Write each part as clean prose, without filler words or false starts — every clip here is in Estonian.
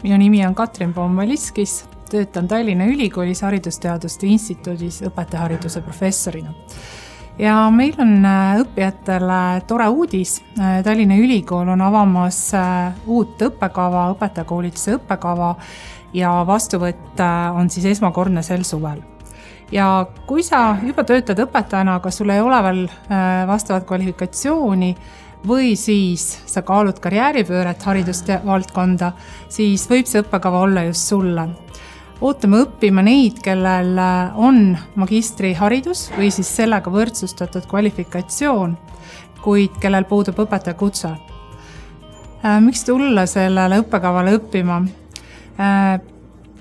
Minu nimi on Katrin Pomm-Valiskis, töötan Tallinna Ülikoolis Haridusteaduste Instituudis õpetajahariduse professorina. Ja meil on õppijatele tore uudis. Tallinna Ülikool on avamas uut õppekava, õpetajakoolituse õppekava ja vastuvõtt on siis esmakordne sel suvel. Ja kui sa juba töötad õpetajana, aga sul ei ole veel vastavat kvalifikatsiooni või siis sa kaalud karjääripööret haridusvaldkonda, siis võib see õppekava olla just sulle. Ootame õppima neid, kellel on magistriharidus või siis sellega võrdsustatud kvalifikatsioon, kuid kellel puudub õpetajakutse. Miks tulla sellele õppekavale õppima?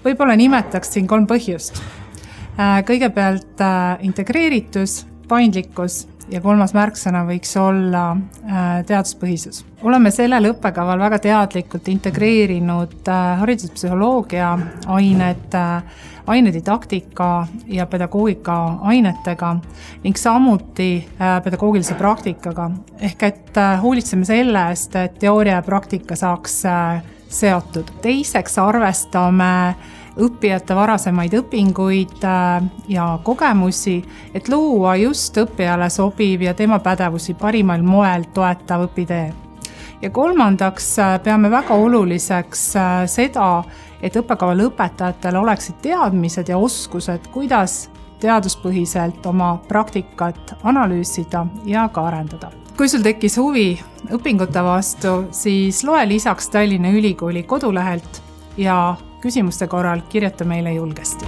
Võib-olla nimetaks siin 3 põhjust. Kõigepealt integreeritus, paindlikkus ja 3. märksõna võiks olla teaduspõhisus. Oleme sellel õppekaval väga teadlikult integreerinud hariduspsühholoogia ainedidaktika ja pedagoogika ainetega ning samuti pedagoogilise praktikaga. Ehk et hoolitseme selle eest, et teooria ja praktika saaks seotud. Teiseks arvestame õppijate varasemaid õpinguid ja kogemusi, et luua just õppijale sobiv ja tema pädevusi parimal moel toetav õpitee. Ja 3. peame väga oluliseks seda, et õppekava lõpetajatel oleksid teadmised ja oskused, kuidas teaduspõhiselt oma praktikat analüüsida ja ka arendada. Kui sul tekkis huvi õpingute vastu, siis loe lisaks Tallinna Ülikooli kodulehelt ja küsimuste korral kirjuta meile julgesti.